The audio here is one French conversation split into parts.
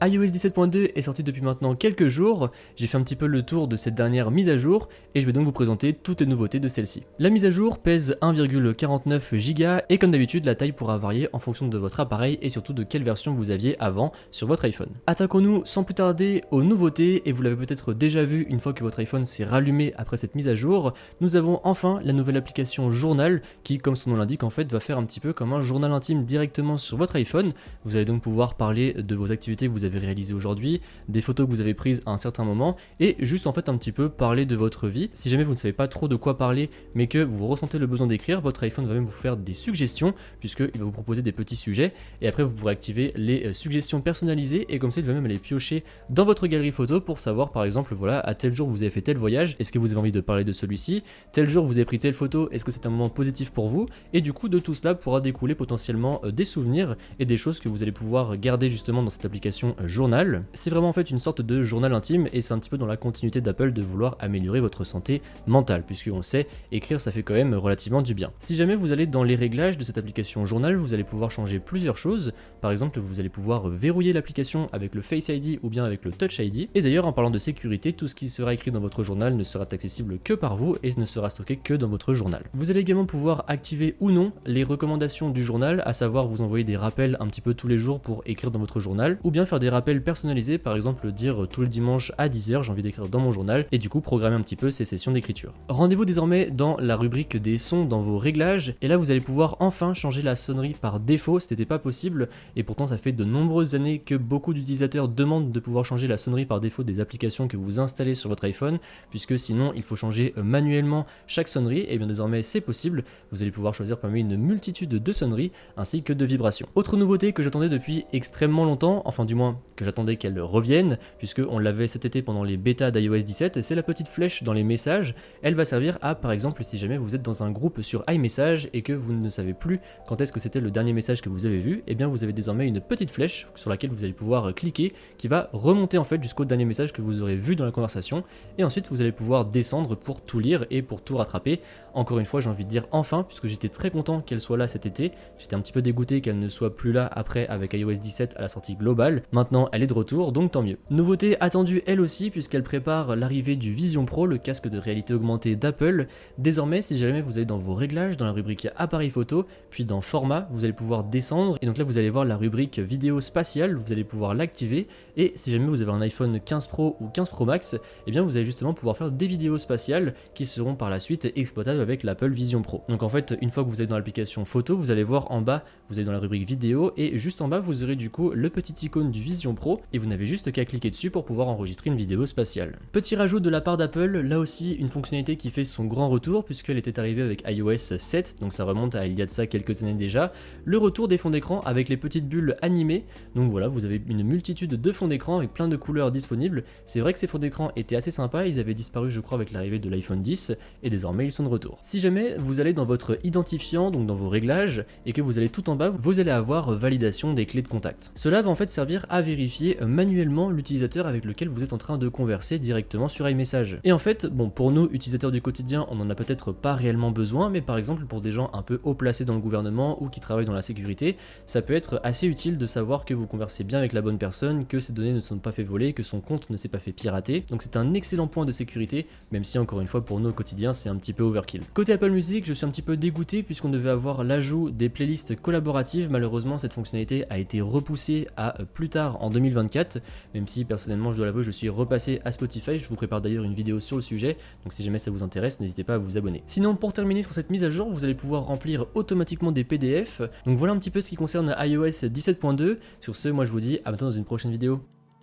iOS 17.2 est sorti depuis maintenant quelques jours, j'ai fait un petit peu le tour de cette dernière mise à jour et je vais donc vous présenter toutes les nouveautés de celle-ci. La mise à jour pèse 1,49 Go et comme d'habitude la taille pourra varier en fonction de votre appareil et surtout de quelle version vous aviez avant sur votre iPhone. Attaquons-nous sans plus tarder aux nouveautés et vous l'avez peut-être déjà vu une fois que votre iPhone s'est rallumé après cette mise à jour, nous avons enfin la nouvelle application Journal qui, comme son nom l'indique, en fait va faire un petit peu comme un journal intime directement sur votre iPhone. Vous allez donc pouvoir parler de vos activités que vous avez réalisées aujourd'hui, des photos que vous avez prises à un certain moment et juste en fait un petit peu parler de votre vie. Si jamais vous ne savez pas trop de quoi parler mais que vous ressentez le besoin d'écrire, votre iPhone va même vous faire des suggestions puisqu'il va vous proposer des petits sujets et après vous pourrez activer les suggestions personnalisées et comme ça il va même aller piocher dans votre galerie photo pour savoir par exemple voilà à tel jour vous avez fait tel voyage, est-ce que vous avez envie de parler de celui-ci, tel jour vous avez pris telle photo, est-ce que c'est un moment positif pour vous, et du coup de tout cela pourra découler potentiellement des souvenirs et des choses que vous allez pouvoir garder justement dans cette application Journal. C'est vraiment en fait une sorte de journal intime et c'est un petit peu dans la continuité d'Apple de vouloir améliorer votre santé mentale puisqu'on le sait, écrire ça fait quand même relativement du bien. Si jamais vous allez dans les réglages de cette application Journal, vous allez pouvoir changer plusieurs choses. Par exemple, vous allez pouvoir verrouiller l'application avec le Face ID ou bien avec le Touch ID. Et d'ailleurs, en parlant de sécurité, tout ce qui sera écrit dans votre journal ne sera accessible que par vous et ne sera stocké que dans votre journal. Vous allez également pouvoir activer ou non les recommandations du journal, à savoir vous envoyer des rappels un petit peu tous les jours pour écrire dans votre journal, ou bien faire des rappels personnalisés, par exemple dire tous les dimanches à 10h j'ai envie d'écrire dans mon journal, et du coup programmer un petit peu ces sessions d'écriture. Rendez-vous désormais dans la rubrique des sons dans vos réglages, et là vous allez pouvoir enfin changer la sonnerie par défaut, c'était pas possible, et pourtant ça fait de nombreuses années que beaucoup d'utilisateurs demandent de pouvoir changer la sonnerie par défaut des applications que vous installez sur votre iPhone, puisque sinon il faut changer manuellement chaque sonnerie, et bien désormais c'est possible, vous allez pouvoir choisir parmi une multitude de sonneries ainsi que de vibrations. Autre nouveauté que j'attendais depuis extrêmement longtemps, enfin du moins que j'attendais qu'elle revienne, puisque on l'avait cet été pendant les bêtas d'iOS 17, c'est la petite flèche dans les messages. Elle va servir à, par exemple, si jamais vous êtes dans un groupe sur iMessage et que vous ne savez plus quand est-ce que c'était le dernier message que vous avez vu, et bien vous avez désormais une petite flèche sur laquelle vous allez pouvoir cliquer qui va remonter en fait jusqu'au dernier message que vous aurez vu dans la conversation, et ensuite vous allez pouvoir descendre pour tout lire et pour tout rattraper. Encore une fois, j'ai envie de dire enfin, puisque j'étais très content qu'elle soit là cet été. J'étais un petit peu dégoûté qu'elle ne soit plus là après avec iOS 17 à la sortie globale. Maintenant, elle est de retour, donc tant mieux. Nouveauté attendue elle aussi, puisqu'elle prépare l'arrivée du Vision Pro, le casque de réalité augmentée d'Apple. Désormais, si jamais vous allez dans vos réglages, dans la rubrique appareil photo, puis dans format, vous allez pouvoir descendre. Et donc là, vous allez voir la rubrique vidéo spatiale, vous allez pouvoir l'activer. Et si jamais vous avez un iPhone 15 Pro ou 15 Pro Max, eh bien vous allez justement pouvoir faire des vidéos spatiales qui seront par la suite exploitables avec l'Apple Vision Pro. Donc en fait, une fois que vous êtes dans l'application photo, vous allez voir en bas, vous êtes dans la rubrique vidéo et juste en bas, vous aurez du coup le petit icône du Vision Pro et vous n'avez juste qu'à cliquer dessus pour pouvoir enregistrer une vidéo spatiale. Petit rajout de la part d'Apple, là aussi une fonctionnalité qui fait son grand retour puisqu'elle était arrivée avec iOS 7, donc ça remonte à il y a de ça quelques années déjà, le retour des fonds d'écran avec les petites bulles animées. Donc voilà, vous avez une multitude de fonds d'écran avec plein de couleurs disponibles. C'est vrai que ces fonds d'écran étaient assez sympas, ils avaient disparu je crois avec l'arrivée de l'iPhone 10 et désormais ils sont de retour. Si jamais vous allez dans votre identifiant, donc dans vos réglages, et que vous allez tout en bas, vous allez avoir validation des clés de contact. Cela va en fait servir à vérifier manuellement l'utilisateur avec lequel vous êtes en train de converser directement sur iMessage. Et en fait, bon, pour nous, utilisateurs du quotidien, on n'en a peut-être pas réellement besoin, mais par exemple pour des gens un peu haut placés dans le gouvernement ou qui travaillent dans la sécurité, ça peut être assez utile de savoir que vous conversez bien avec la bonne personne, que ces données ne sont pas fait voler, que son compte ne s'est pas fait pirater. Donc c'est un excellent point de sécurité, même si encore une fois pour nous au quotidien c'est un petit peu overkill. Côté Apple Music, je suis un petit peu dégoûté puisqu'on devait avoir l'ajout des playlists collaboratives. Malheureusement cette fonctionnalité a été repoussée à plus tard en 2024, même si personnellement je dois l'avouer je suis repassé à Spotify. Je vous prépare d'ailleurs une vidéo sur le sujet, donc si jamais ça vous intéresse n'hésitez pas à vous abonner. Sinon pour terminer sur cette mise à jour, vous allez pouvoir remplir automatiquement des PDF. Donc voilà un petit peu ce qui concerne iOS 17.2. Sur ce, moi je vous dis à bientôt dans une prochaine vidéo.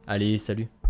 Allez, salut!